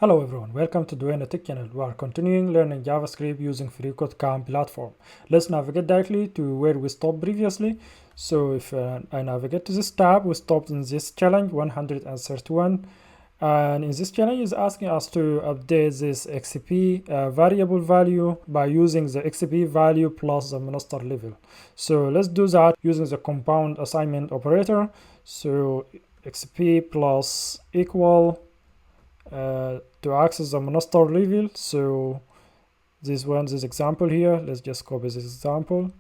Hello everyone, welcome to Dueno Tech channel. We are continuing learning JavaScript using FreeCodeCamp platform. Let's navigate directly to where we stopped previously. So if I navigate to this tab, we stopped in this challenge 131. And in this challenge is asking us to update this XP variable value by using the XP value plus the monster level. So let's do that using the compound assignment operator. So XP plus equal to access the monster level. So this example here, let's just copy this example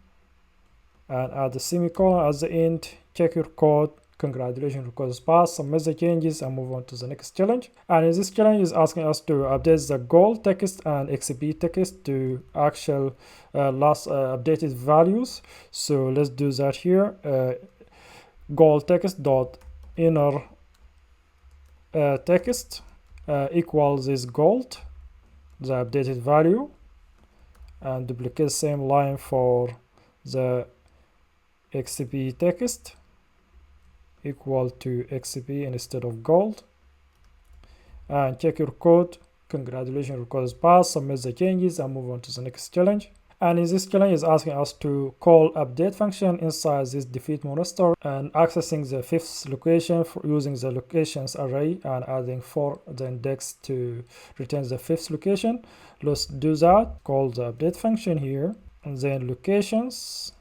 and add the semicolon at the end. Check your code. Congratulations, your code is passed. Submit the changes and move on to the next challenge. And in this challenge is asking us to update the goal text and XP text to actual last updated values. So let's do that here. Goal text dot inner text equals this gold, the updated value, and duplicate same line for the XP text equal to XP instead of gold, and check your code. Congratulations, your code is passed. Submit the changes and move on to the next challenge. And in this challenge is asking us to call update function inside this defeat monster and accessing the fifth location for using the locations array and adding for the index to return the fifth location. Let's do that. Call the update function here and then locations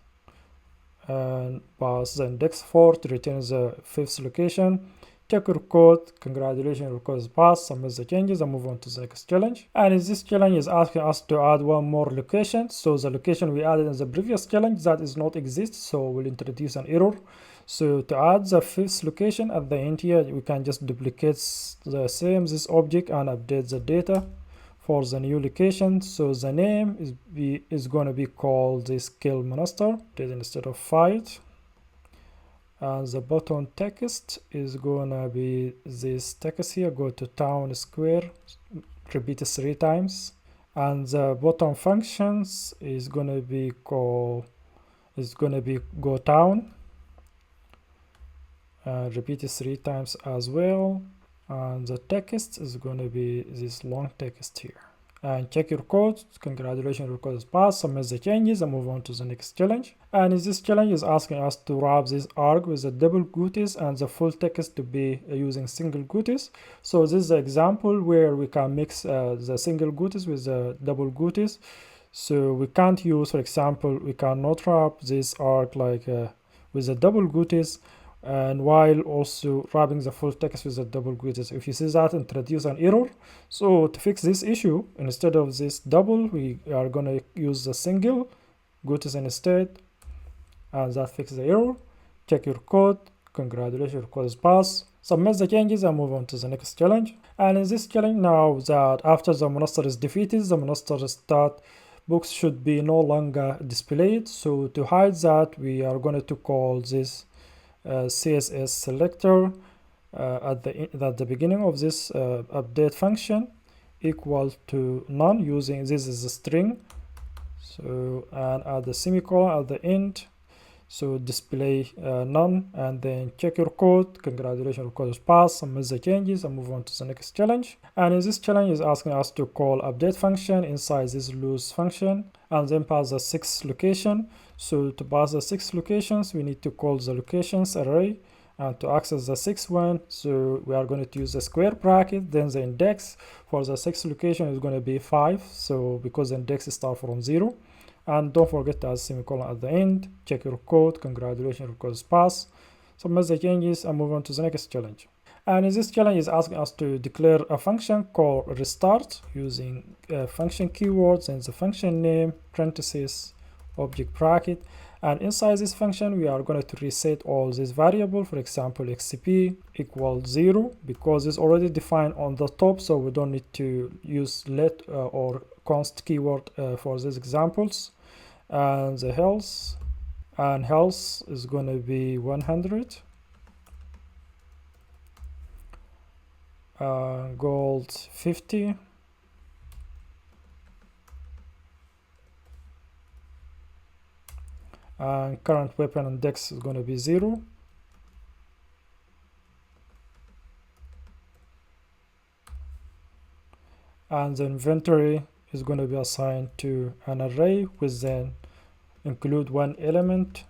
and pass the index 4 to return the fifth location. Check your code. Congratulations, your code is passed. Submit the changes and move on to the next challenge. And in this challenge is asking us to add one more location. So the location we added in the previous challenge that is not exist, so we'll introduce an error. So to add the fifth location at the end here, we can just duplicate this object and update the data for the new location. So the name is going to be called this kill monster instead of fight. And the button text is gonna be this text here, go to town square, repeat it 3 times. And the button functions is gonna be go town, repeat it 3 times as well. And the text is gonna be this long text here. And check your code. Congratulations, your code is passed. Submit the changes and move on to the next challenge. And in this challenge is asking us to wrap this arg with a double quotes and the full text to be using single quotes. So this is the example where we can mix the single quotes with the double quotes. So we can't use, for example, we cannot wrap this arg like with the double quotes and while also wrapping the full text with the double quotes. If you see that, introduce an error. So to fix this issue, instead of this double, we are going to use the single quotes instead, and that fixes the error. Check your code. Congratulations, your code is passed. Submit the changes and move on to the next challenge. And in this challenge, now that after the monster is defeated, the monster stat box should be no longer displayed. So to hide that, we are going to call this CSS selector at the beginning of this update function equal to none, using this is a string. So and add the semicolon at the end, so display none, and then check your code. Congratulations, your code is passed. Submit the changes and move on to the next challenge. And in this challenge is asking us to call update function inside this lose function and then pass the 6th location. So to pass the 6 locations, we need to call the locations array, and to access the 6th one, so we are going to use the square bracket, then the index for the 6th location is going to be 5, so because the index starts from 0. And don't forget to add semicolon at the end. Check your code. Congratulations, your code is passed. Submit the changes and move on to the next challenge. And in this challenge is asking us to declare a function called restart using function keywords and the function name, parentheses, object bracket. And inside this function we are going to reset all these variables. For example, xp equals 0 because it's already defined on the top, so we don't need to use let or const keyword for these examples. And the health is going to be 100. Gold 50. And current weapon index is going to be 0. and the inventory is going to be assigned to an array with then include one element,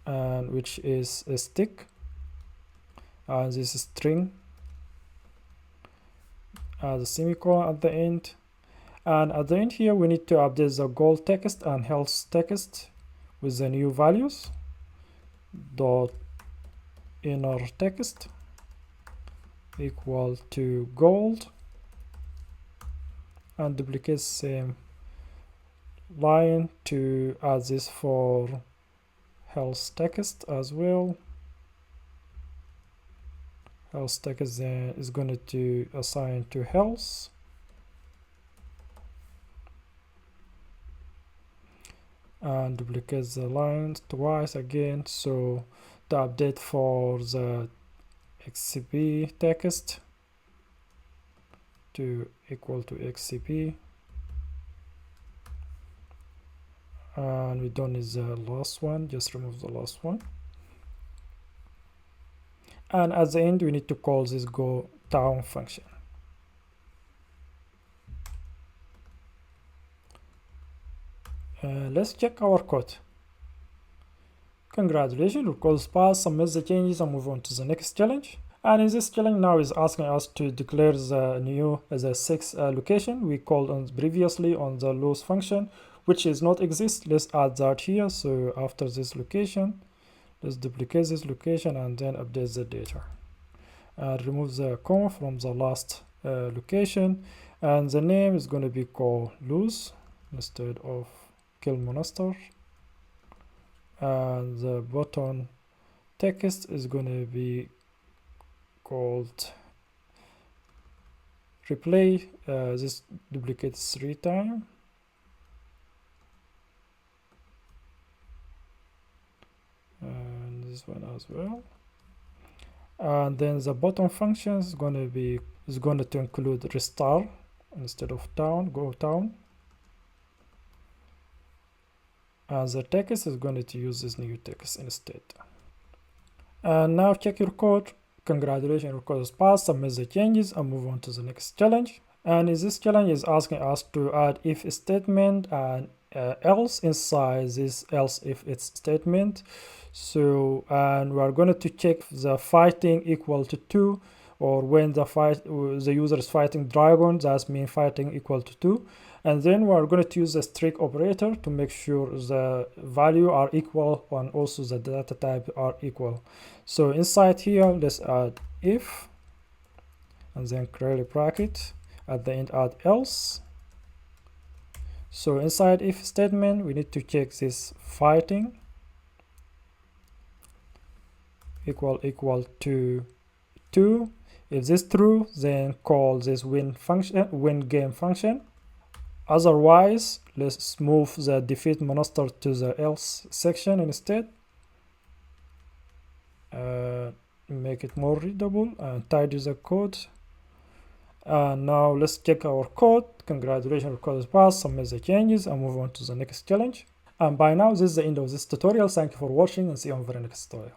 and which is a stick, and this is string, and the semicolon at the end. And at the end here we need to update the goal text and health text with the new values. Dot inner text equal to gold, and duplicate same line to add this for health text as well. Health text then is going to assign to health, and duplicate the lines twice again, so the update for the XCP text to equal to XCP, and we don't need the last one, just remove the last one. And at the end we need to call this go town function. Let's check our code. Congratulations, your code is passed. Submit the changes and move on to the next challenge. And in this challenge now is asking us to declare the new the 6 location we called on previously on the loss function, which is not exist. Let's add that here. So after this location, let's duplicate this location and then update the data. Remove the comma from the last location, and the name is going to be called lose instead of kill monster, and the button text is going to be called replay. This duplicates 3 times, and this one as well. And then the bottom function is going to include restart instead of town, go town, and the text is going to use this new text instead. And now check your code. Congratulations, your code is passed. Submit the changes and move on to the next challenge. And in this challenge is asking us to add if statement and else inside this else if it's statement. So, and we are going to check the fighting equal to 2, or when the user is fighting dragon, that means fighting equal to 2. And then we are going to use the streak operator to make sure the value are equal and also the data type are equal. So inside here, let's add if, and then curly bracket, at the end add else. So inside if statement, we need to check this fighting equal to 2. If this true, then call this win game function. Otherwise, let's move the defeat monster to the else section instead. Make it more readable and tidy the code. And now let's check our code. Congratulations, our code is passed. Submit the changes and move on to the next challenge. And by now, this is the end of this tutorial. Thank you for watching, and see you on the very next tutorial.